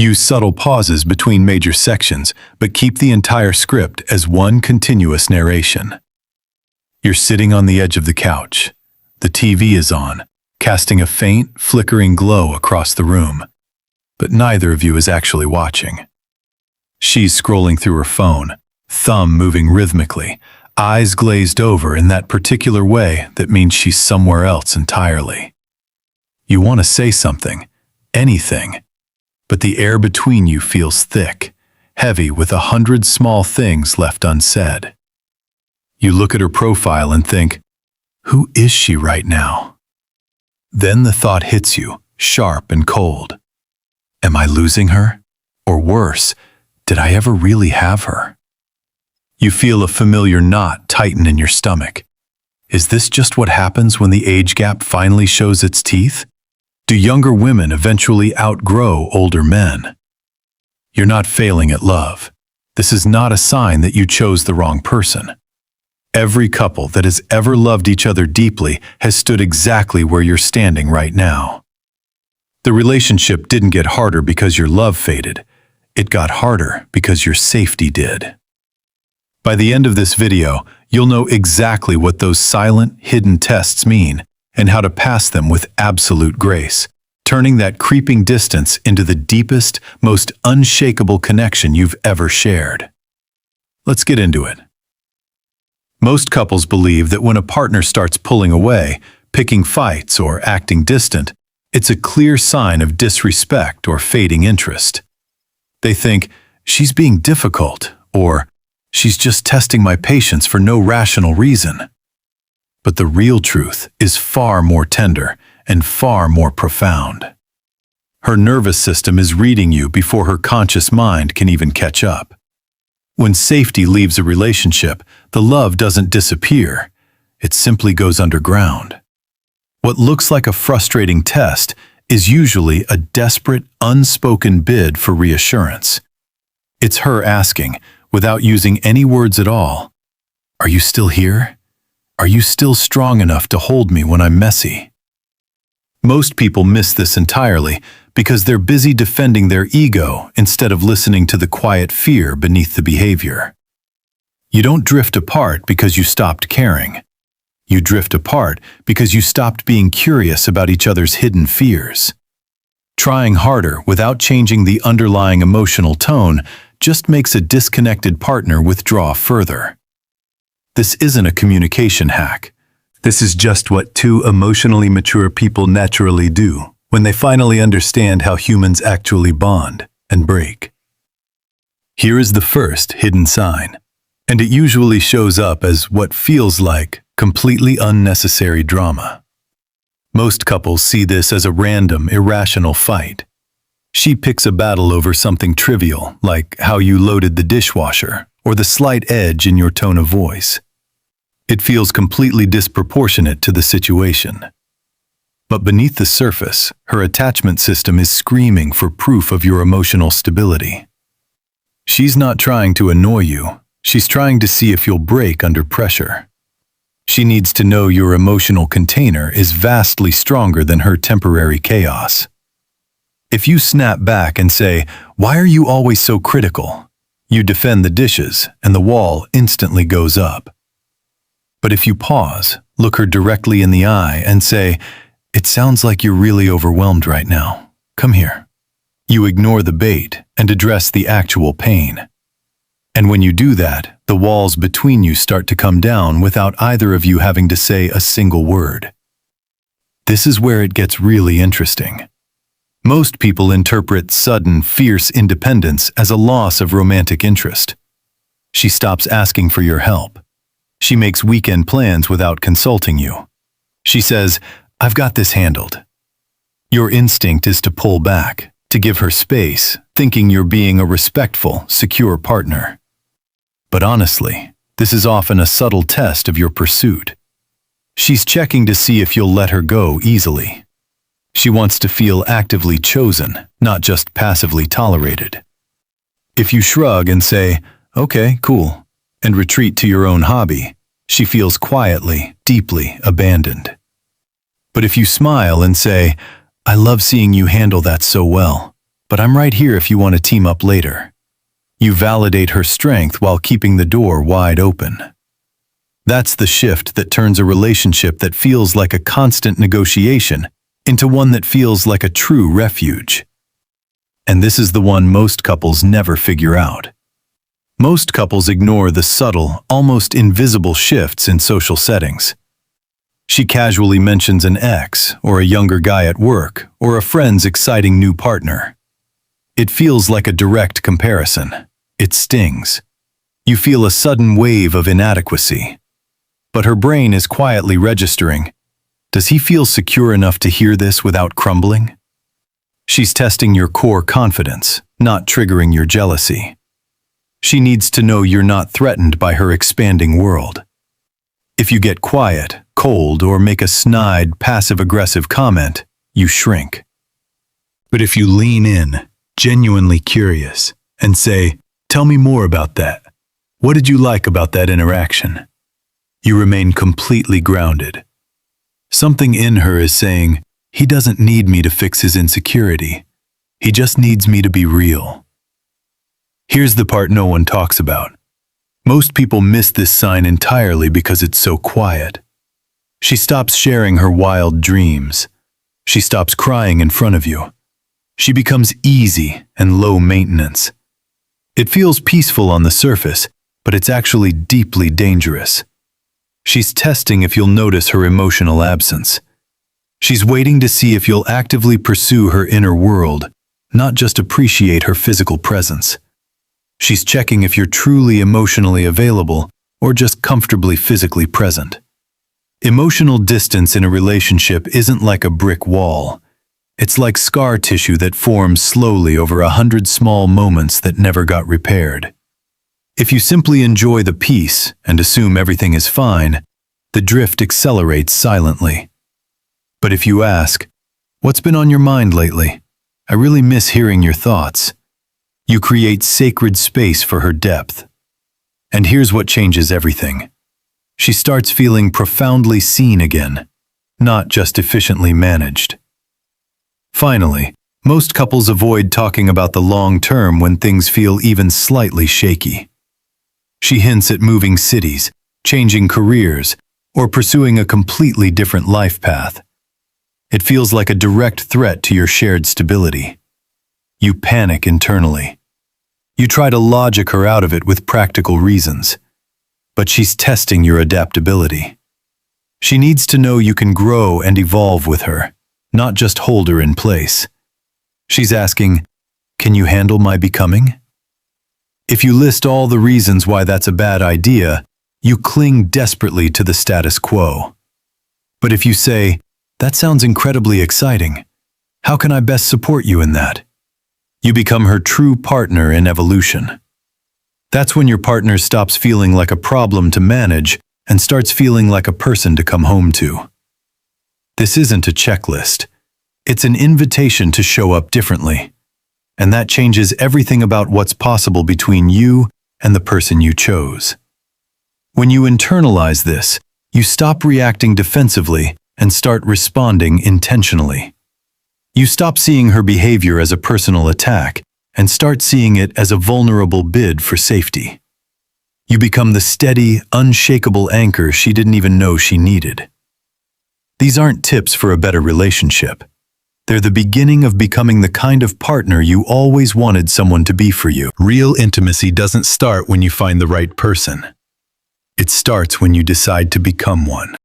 Use subtle pauses between major sections, but keep the entire script as one continuous narration. You're sitting on the edge of the couch. The TV is on, casting a faint, flickering glow across the room. But neither of you is actually watching. She's scrolling through her phone, thumb moving rhythmically, eyes glazed over in that particular way that means she's somewhere else entirely. You want to say something, anything, but the air between you feels thick, heavy with 100 small things left unsaid. You look at her profile and think, who is she right now? Then the thought hits you, sharp and cold. Am I losing her? Or worse, did I ever really have her? You feel a familiar knot tighten in your stomach. Is this just what happens when the age gap finally shows its teeth? Do younger women eventually outgrow older men? You're not failing at love. This is not a sign that you chose the wrong person. Every couple that has ever loved each other deeply has stood exactly where you're standing right now. The relationship didn't get harder because your love faded. It got harder because your safety did. By the end of this video, you'll know exactly what those silent, hidden tests mean and how to pass them with absolute grace, turning that creeping distance into the deepest, most unshakable connection you've ever shared. Let's get into it. Most couples believe that when a partner starts pulling away, picking fights, or acting distant, it's a clear sign of disrespect or fading interest. They think, she's being difficult, or she's just testing my patience for no rational reason. But the real truth is far more tender and far more profound. Her nervous system is reading you before her conscious mind can even catch up. When safety leaves a relationship, the love doesn't disappear. It simply goes underground. What looks like a frustrating test is usually a desperate, unspoken bid for reassurance. It's her asking, without using any words at all, "Are you still here? Are you still strong enough to hold me when I'm messy?" Most people miss this entirely because they're busy defending their ego instead of listening to the quiet fear beneath the behavior. You don't drift apart because you stopped caring. You drift apart because you stopped being curious about each other's hidden fears. Trying harder without changing the underlying emotional tone just makes a disconnected partner withdraw further. This isn't a communication hack. This is just what two emotionally mature people naturally do when they finally understand how humans actually bond and break. Here is the first hidden sign, and it usually shows up as what feels like completely unnecessary drama. Most couples see this as a random, irrational fight. She picks a battle over something trivial, like how you loaded the dishwasher, or the slight edge in your tone of voice. It feels completely disproportionate to the situation. But beneath the surface, her attachment system is screaming for proof of your emotional stability. She's not trying to annoy you. She's trying to see if you'll break under pressure. She needs to know your emotional container is vastly stronger than her temporary chaos. If you snap back and say, "Why are you always so critical?" you defend the dishes and the wall instantly goes up. But if you pause, look her directly in the eye and say, "It sounds like you're really overwhelmed right now. Come here." You ignore the bait and address the actual pain. And when you do that, the walls between you start to come down without either of you having to say a single word. This is where it gets really interesting. Most people interpret sudden, fierce independence as a loss of romantic interest. She stops asking for your help. She makes weekend plans without consulting you. She says, "I've got this handled." Your instinct is to pull back, to give her space, thinking you're being a respectful, secure partner. But honestly, this is often a subtle test of your pursuit. She's checking to see if you'll let her go easily. She wants to feel actively chosen, not just passively tolerated. If you shrug and say, "Okay, cool," and retreat to your own hobby, she feels quietly, deeply abandoned. But if you smile and say, "I love seeing you handle that so well," but I'm right here if you want to team up later. You validate her strength while keeping the door wide open. That's the shift that turns a relationship that feels like a constant negotiation into one that feels like a true refuge. And this is the one most couples never figure out. Most couples ignore the subtle, almost invisible shifts in social settings. She casually mentions an ex, or a younger guy at work, or a friend's exciting new partner. It feels like a direct comparison. It stings. You feel a sudden wave of inadequacy. But her brain is quietly registering. Does he feel secure enough to hear this without crumbling? She's testing your core confidence, not triggering your jealousy. She needs to know you're not threatened by her expanding world. If you get quiet, cold, or make a snide, passive-aggressive comment, you shrink. But if you lean in, genuinely curious, and say, "Tell me more about that. What did you like about that interaction?" you remain completely grounded. Something in her is saying, "He doesn't need me to fix his insecurity. He just needs me to be real." Here's the part no one talks about. Most people miss this sign entirely because it's so quiet. She stops sharing her wild dreams. She stops crying in front of you. She becomes easy and low maintenance. It feels peaceful on the surface, but it's actually deeply dangerous. She's testing if you'll notice her emotional absence. She's waiting to see if you'll actively pursue her inner world, not just appreciate her physical presence. She's checking if you're truly emotionally available or just comfortably physically present. Emotional distance in a relationship isn't like a brick wall. It's like scar tissue that forms slowly over 100 small moments that never got repaired. If you simply enjoy the peace and assume everything is fine, the drift accelerates silently. But if you ask, "What's been on your mind lately? I really miss hearing your thoughts," you create sacred space for her depth. And here's what changes everything. She starts feeling profoundly seen again, not just efficiently managed. Finally, most couples avoid talking about the long term when things feel even slightly shaky. She hints at moving cities, changing careers, or pursuing a completely different life path. It feels like a direct threat to your shared stability. You panic internally. You try to logic her out of it with practical reasons, but she's testing your adaptability. She needs to know you can grow and evolve with her, not just hold her in place. She's asking, "Can you handle my becoming?" If you list all the reasons why that's a bad idea, you cling desperately to the status quo. But if you say, "That sounds incredibly exciting. How can I best support you in that?" you become her true partner in evolution. That's when your partner stops feeling like a problem to manage and starts feeling like a person to come home to. This isn't a checklist. It's an invitation to show up differently. And that changes everything about what's possible between you and the person you chose. When you internalize this, you stop reacting defensively and start responding intentionally. You stop seeing her behavior as a personal attack and start seeing it as a vulnerable bid for safety. You become the steady, unshakable anchor she didn't even know she needed. These aren't tips for a better relationship. They're the beginning of becoming the kind of partner you always wanted someone to be for you. Real intimacy doesn't start when you find the right person. It starts when you decide to become one.